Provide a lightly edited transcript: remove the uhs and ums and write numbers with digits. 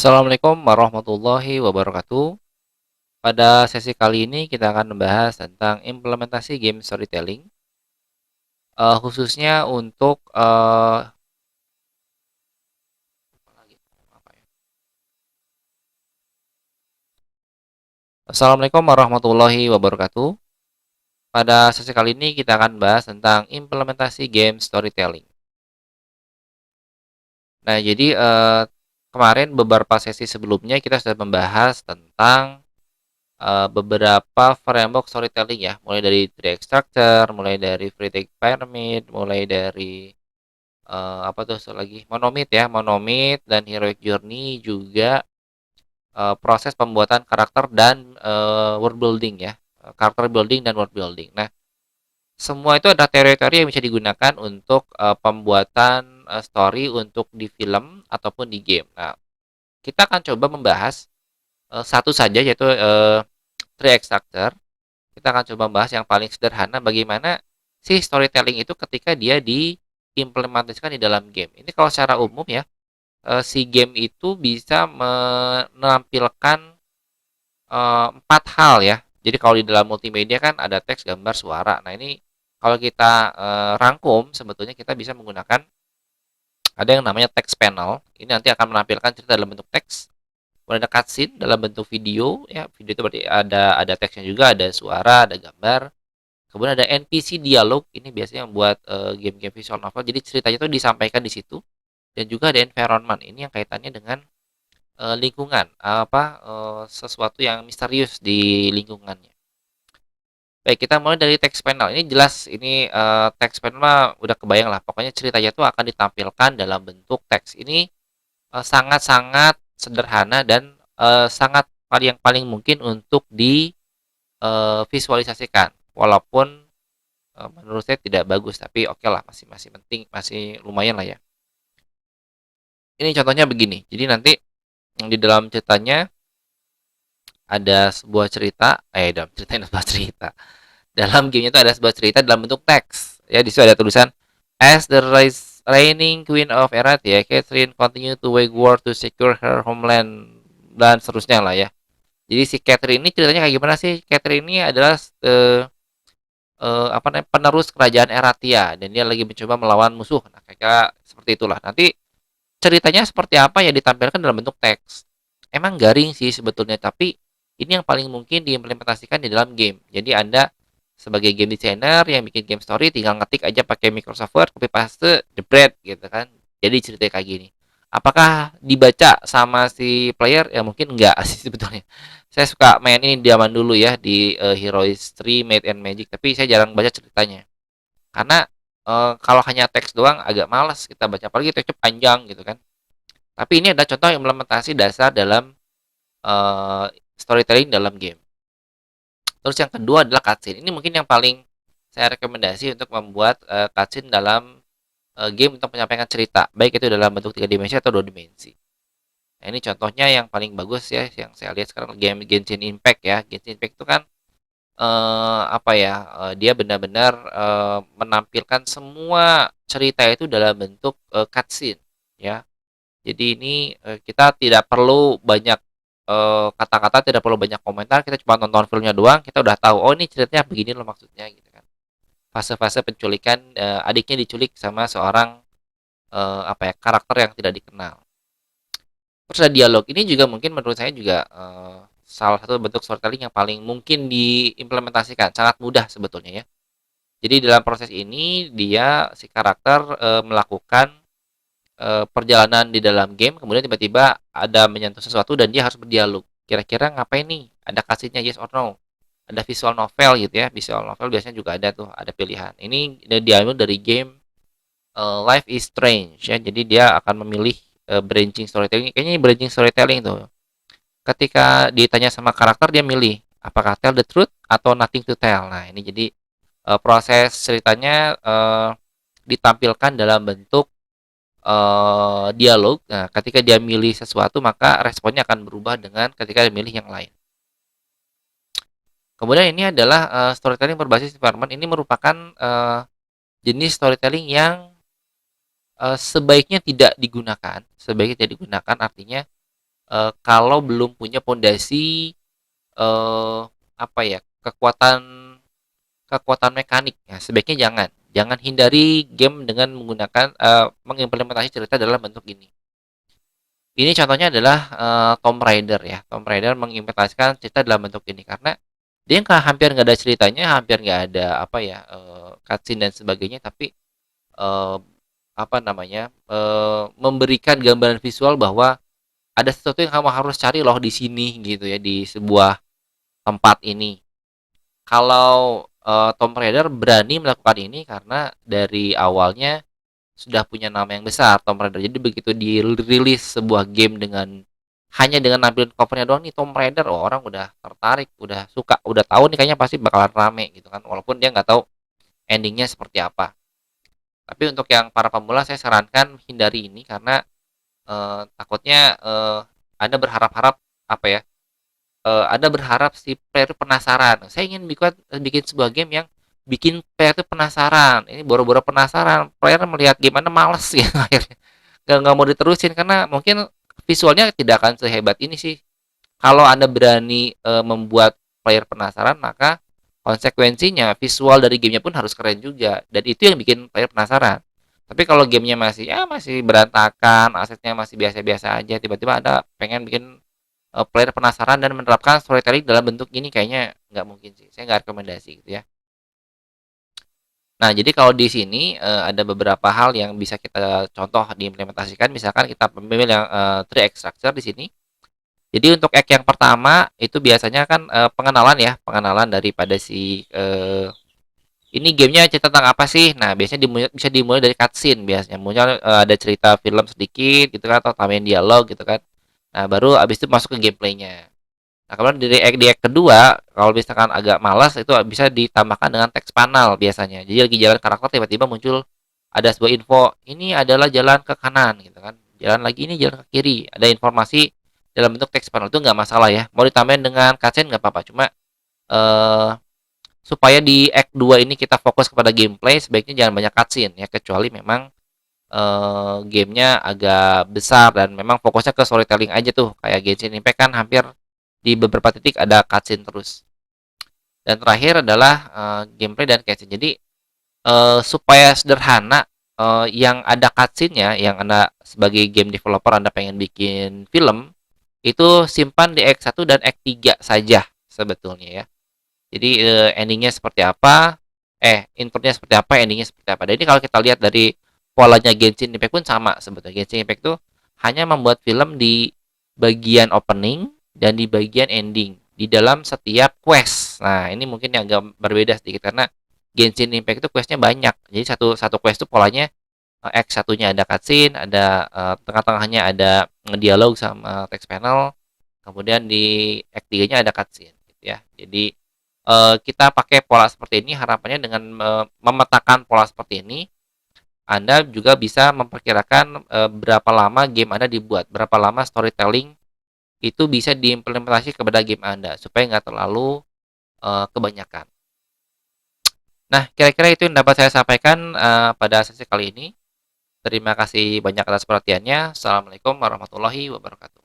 Assalamualaikum warahmatullahi wabarakatuh. Pada sesi kali ini kita akan membahas tentang implementasi game storytelling, khususnya untuk Assalamualaikum warahmatullahi wabarakatuh. Pada sesi kali ini kita akan membahas tentang implementasi game storytelling. Nah, jadi kemarin beberapa sesi sebelumnya kita sudah membahas tentang beberapa framework storytelling ya, mulai dari tree structure, mulai dari free take pyramid, mulai dari apa tuh lagi monomyth ya, monomyth dan heroic journey juga proses pembuatan karakter dan world building ya, karakter building dan world building. Nah, semua itu adalah teori-teori yang bisa digunakan untuk pembuatan story untuk di film ataupun di game. Nah, kita akan coba membahas satu saja yaitu tree structure. Kita akan coba membahas yang paling sederhana bagaimana si storytelling itu ketika dia diimplementasikan di dalam game. Ini kalau secara umum ya, si game itu bisa menampilkan 4 hal ya. Jadi kalau di dalam multimedia kan ada teks, gambar, suara. Nah, ini kalau kita rangkum sebetulnya kita bisa menggunakan ada yang namanya text panel. Ini nanti akan menampilkan cerita dalam bentuk teks. Kemudian ada cutscene dalam bentuk video ya. Video itu berarti ada teksnya juga, ada suara, ada gambar. Kemudian ada NPC dialog. Ini biasanya membuat game-game visual novel. Jadi ceritanya itu disampaikan di situ. Dan juga ada environment. Ini yang kaitannya dengan lingkungan, sesuatu yang misterius di lingkungannya. Baik, kita mulai dari text panel. Ini jelas, ini text panel mah udah kebayang lah. Pokoknya ceritanya tuh akan ditampilkan dalam bentuk teks. Ini sangat-sangat sederhana dan sangat yang paling mungkin untuk divisualisasikan. Walaupun menurut saya tidak bagus, tapi oke lah, masih masih penting, masih lumayan lah ya. Ini contohnya begini. Jadi nanti di dalam ceritanya ada sebuah cerita, dalam cerita ada sebuah cerita. Dalam gamenya itu ada sebuah cerita dalam bentuk teks. Ya, di situ ada tulisan as the reigning queen of Erathia, Catherine continue to wage war to secure her homeland dan seterusnya lah ya. Jadi si Catherine ini ceritanya kayak gimana sih? Catherine ini adalah apa namanya, penerus kerajaan Erathia dan dia lagi mencoba melawan musuh. Nah, kayak seperti itulah. Nanti ceritanya seperti apa ya ditampilkan dalam bentuk teks. Emang garing sih sebetulnya, tapi ini yang paling mungkin diimplementasikan di dalam game. Jadi Anda sebagai game designer yang bikin game story tinggal ngetik aja pakai Microsoft Word, copy paste, jebret gitu kan. Jadi ceritanya kayak gini. Apakah dibaca sama si player? Ya mungkin enggak sih sebetulnya. Saya suka main ini zaman dulu ya di Heroes 3 Made and Magic, tapi saya jarang baca ceritanya. Karena kalau hanya teks doang agak malas kita baca, apalagi teksnya panjang gitu kan. Tapi ini adalah contoh implementasi dasar dalam storytelling dalam game. Terus yang kedua adalah cutscene. Ini mungkin yang paling saya rekomendasi untuk membuat cutscene dalam game untuk menyampaikan cerita, baik itu dalam bentuk 3 dimensi atau 2 dimensi. Nah, ini contohnya yang paling bagus ya yang saya lihat sekarang game Genshin Impact ya. Genshin Impact itu kan dia benar-benar menampilkan semua cerita itu dalam bentuk cutscene ya. Jadi ini kita tidak perlu banyak kata-kata, tidak perlu banyak komentar, kita cuma nonton filmnya doang, kita udah tahu, oh ini ceritanya begini loh maksudnya gitu kan. Fase-fase penculikan, adiknya diculik sama seorang karakter yang tidak dikenal. Terus ada dialog, ini juga mungkin menurut saya juga salah satu bentuk storytelling yang paling mungkin diimplementasikan, sangat mudah sebetulnya ya. Jadi dalam proses ini dia si karakter melakukan perjalanan di dalam game, kemudian tiba-tiba ada menyentuh sesuatu dan dia harus berdialog. Kira-kira ngapain nih? Ada kasihnya yes or no. Ada visual novel gitu ya. Visual novel biasanya juga ada tuh, ada pilihan. Ini diambil dari game Life is Strange ya. Jadi dia akan memilih branching storytelling. Kayaknya ini branching storytelling tuh. Ketika ditanya sama karakter dia milih apakah tell the truth atau nothing to tell. Nah, ini jadi proses ceritanya ditampilkan dalam bentuk dialog. Nah, ketika dia milih sesuatu maka responnya akan berubah dengan ketika dia milih yang lain. Kemudian ini adalah storytelling berbasis environment. Ini merupakan jenis storytelling yang sebaiknya tidak digunakan. Sebaiknya tidak digunakan artinya kalau belum punya pondasi, apa ya, kekuatan kekuatan mekanik. Ya, sebaiknya jangan. Jangan hindari game dengan menggunakan mengimplementasi cerita dalam bentuk ini. Ini contohnya adalah Tomb Raider ya. Tomb Raider mengimplementasikan cerita dalam bentuk ini karena dia nggak hampir nggak ada ceritanya, hampir nggak ada apa ya cutscene dan sebagainya, tapi eh, apa namanya memberikan gambaran visual bahwa ada sesuatu yang kamu harus cari loh di sini gitu ya di sebuah tempat ini. Kalau Tomb Raider berani melakukan ini karena dari awalnya sudah punya nama yang besar Tomb Raider. Jadi begitu dirilis sebuah game dengan hanya dengan nampilin covernya doang nih Tomb Raider, oh, orang udah tertarik, udah suka, udah tahu nih kayaknya pasti bakalan rame gitu kan. Walaupun dia nggak tahu endingnya seperti apa. Tapi untuk yang para pemula saya sarankan hindari ini karena takutnya Anda berharap-harap apa ya? Anda berharap si player penasaran. Saya ingin bikin sebuah game yang bikin player itu penasaran. Ini boro-boro penasaran. Player melihat gimana males gitu akhirnya. Nggak mau diterusin karena mungkin visualnya tidak akan sehebat ini sih. Kalau Anda berani membuat player penasaran, maka konsekuensinya visual dari gamenya pun harus keren juga. Dan itu yang bikin player penasaran. Tapi kalau gamenya masih ya masih berantakan, asetnya masih biasa-biasa aja, tiba-tiba ada pengen bikin player penasaran dan menerapkan storytelling dalam bentuk ini kayaknya nggak mungkin sih. Saya nggak rekomendasi gitu ya. Nah, jadi kalau di sini ada beberapa hal yang bisa kita contoh diimplementasikan. Misalkan kita memilih yang tree extractor di sini. Jadi untuk egg yang pertama itu biasanya kan pengenalan ya, pengenalan daripada si ini gamenya cerita tentang apa sih? Nah, biasanya bisa dimulai dari cutscene biasanya. Muncul ada cerita film sedikit gitu kan atau tambahin dialog gitu kan. Nah, baru abis itu masuk ke gameplaynya. Nah, kemudian di egg kedua, kalau misalkan agak malas itu bisa ditambahkan dengan teks panel biasanya. Jadi lagi jalan karakter tiba-tiba muncul ada sebuah info, ini adalah jalan ke kanan gitu kan. Jalan lagi ini jalan ke kiri. Ada informasi dalam bentuk teks panel itu nggak masalah ya. Mau ditambahin dengan cutscene nggak apa-apa. Cuma eh supaya di Act 2 ini kita fokus kepada gameplay, sebaiknya jangan banyak cutscene ya, kecuali memang gamenya agak besar dan memang fokusnya ke storytelling aja tuh. Kayak Genshin Impact kan hampir di beberapa titik ada cutscene terus. Dan terakhir adalah gameplay dan cutscene. Jadi supaya sederhana, yang ada cutscene-nya, yang Anda sebagai game developer Anda pengen bikin film, itu simpan di Act 1 dan Act 3 saja sebetulnya ya. Jadi endingnya seperti apa, intronya seperti apa, endingnya seperti apa. Dan ini kalau kita lihat dari polanya Genshin Impact pun sama sebetulnya. Genshin Impact tuh hanya membuat film di bagian opening dan di bagian ending di dalam setiap quest. Nah, ini mungkin yang agak berbeda sedikit karena Genshin Impact itu questnya banyak. Jadi satu satu quest itu polanya X satunya ada cutscene, ada tengah-tengahnya ada dialog sama text panel, kemudian di Act 3-nya ada cutscene gitu ya. Jadi kita pakai pola seperti ini harapannya dengan memetakan pola seperti ini Anda juga bisa memperkirakan berapa lama game Anda dibuat, berapa lama storytelling itu bisa diimplementasi kepada game Anda supaya nggak terlalu kebanyakan. Nah, kira-kira itu yang dapat saya sampaikan pada sesi kali ini. Terima kasih banyak atas perhatiannya. Assalamualaikum warahmatullahi wabarakatuh.